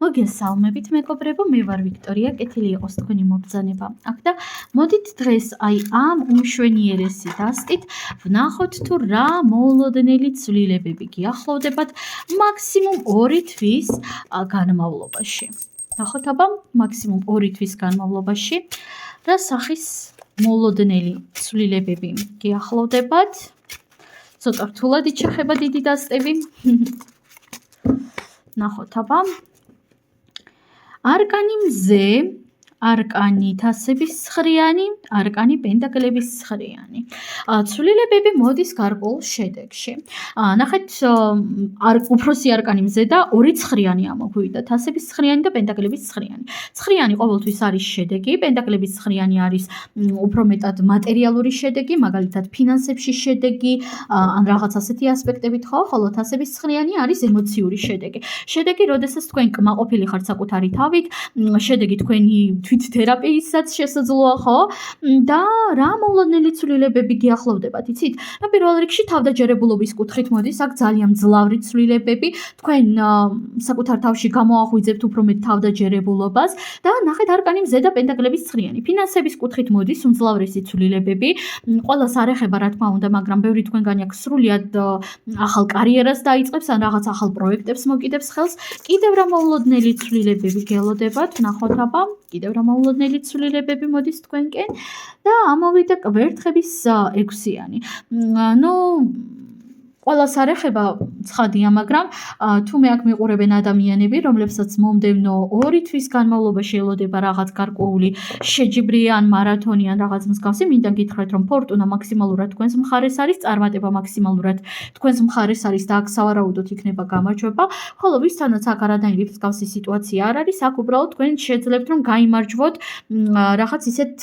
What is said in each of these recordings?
მოგესალმებით მეგობრებო, მე ვარ ვიქტორია, კეთილი იყოს თქვენი მობრძანება. აქ და მოდით დღეს აი ამ უმშვენიერესი დასტით ვნახოთ თუ რა მოულოდნელი ცვლილებები გიახლოვდებათ მაქსიმუმ 2 თვის განმავლობაში. ნახოთ აბა, მაქსიმუმ 2 თვის განმავლობაში რა სახის მოულოდნელი ცვლილებები გიახლოვდებათ. ცოტა რთულად იჩეხება დიდი დასტები. ნახოთ აბა. არკანი მზე, არკანი თასების ცხრიანი, არკანი პენტაკლების ცხრიანი. ცვლილებები მოდის გარკვეულ შედეგში. ნახეთ, უფროსი არკანი მზე და 2 ცხრიანი ამოგვივიდა, თასების ცხრიანი და პენტაკლების ცხრიანი. ცხრიანი ყოველთვის არის შედეგი, პენტაკლების ცხრიანი არის უფრო მეტად მატერიალური შედეგი, მაგალითად ფინანსებში შედეგი, ან რაღაც ასეთი ასპექტებით, ხოლო თასების ცხრიანი არის ემოციური შედეგი. შედეგი, როდესაც თქვენ კმაყოფილი ხართ საკუთარი თავით, შედეგი თქვენი თვით-თერაპიისაც შესაძლოა, ხო? და რა მოულოდნელი ცვლილებები გიახლოვდებათ, იცით? პირველ რიგში თავდაჯერებულობის კუთხით მოდის, აქ ძალიან მძლავრი ცვლილებები, თქვენ საკუთარ თავში გამოაღვიძებთ უფრო მეტ თავდაჯერებულობას და ნახეთ არკანი მზე და პენტაკლების ცხრიანი. ფინანსების კუთხით მოდის უმძლავრესი ცვლილებები, ყველას არ ეხება რა თქმა უნდა, მაგრამ ბევრი თქვენგანი აქ სრულიად ახალ კარიერას დაიწყებს ან რაღაც ახალ პროექტებს მოკიდებს ხელს. კიდევ რა მოულოდნელი ცვლილებები გელოდებათ, ნახოთ აბა, კიდევ რა მოულოდნელი ცვლილებები მოდის თქვენკენ და ამოვიდა კვერთხების 6-იანი. ყველას არ ეხება ცხადია, მაგრამ თუ მე აქ მიყურებენ ადამიანები, რომლებსაც მომდევნო 2 თვის განმავლობაში ელოდება რაღაც გარკვეული შეჯიბრი ან მარათონი ან რაღაც მსგავსი, მინდა გითხრათ, რომ ფორტუნა მაქსიმალურად თქვენს მხარეს არის, წარმატება მაქსიმალურად თქვენს მხარეს არის და აქ სავარაუდოდ იქნება გამარჯვება, ხოლო ვისთანაც აქ არანაირი მსგავსი სიტუაცია არ არის, აქ უბრალოდ თქვენ შეძლებთ რომ გაიმარჯვოთ რაღაც ისეთ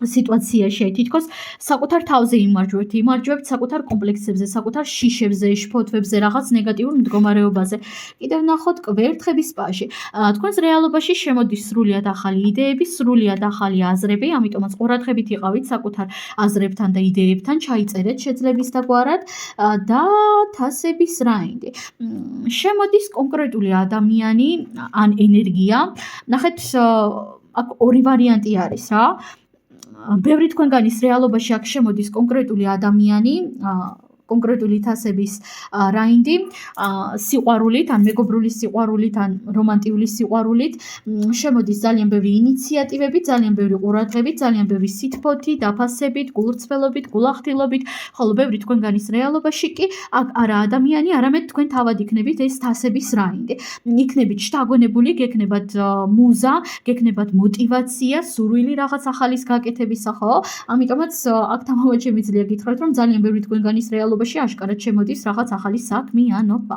სიტუაციაში, თითქოს საკუთარ თავზე იმარჯვებთ საკუთარ კომპლექსებზე, საკუთარ შიშებზე, შფოთვებზე, რაღაც ნეგატიურ მდგომარეობაზე. კიდევ ნახოთ კვერთხების პაჟი. თქვენს რეალობაში შემოდის სრულიად ახალი იდეები, სრულიად ახალი აზრები, ამიტომაც ყურადღებით იყავით საკუთარ აზრებთან და იდეებთან, ჩაიწერეთ შეძლების დაგვარად და თასების რაინდი. შემოდის კონკრეტული ადამიანი ან ენერგია. ნახეთ, აქ 2 ვარიანტი არის რა. ბევრი თქვენგანის რეალობაში აქ შემოდის კონკრეტული ადამიანი, კონკრეტული თასების რაინდი, სიყვარულით, ან მეგობრული სიყვარულით, ან რომანტიული სიყვარულით, შემოდის ძალიან ბევრი ინიციატივები, ძალიან ბევრი ყურადღებით, ძალიან ბევრი სითბოთი, დაფასებით, გულრცმელობით, გულახდილობით, ხოლო ბევრი თქვენგანის რეალობაში კი აქ არა ადამიანი, არამედ თქვენ თავად იქნებით ეს თასების რაინდი. იქნებით შთაგონებული, გექნებათ მუზა, გექნებათ მოტივაცია, სურვილი რაღაც ახალის გაკეთებისა, ხო? ამიტომაც აქ თამამად შემიძლია გითხრათ, რომ ძალიან ბევრი თქვენგანის რეალობაში აშკარად შემოდის რაღაც ახალი საქმიანობა.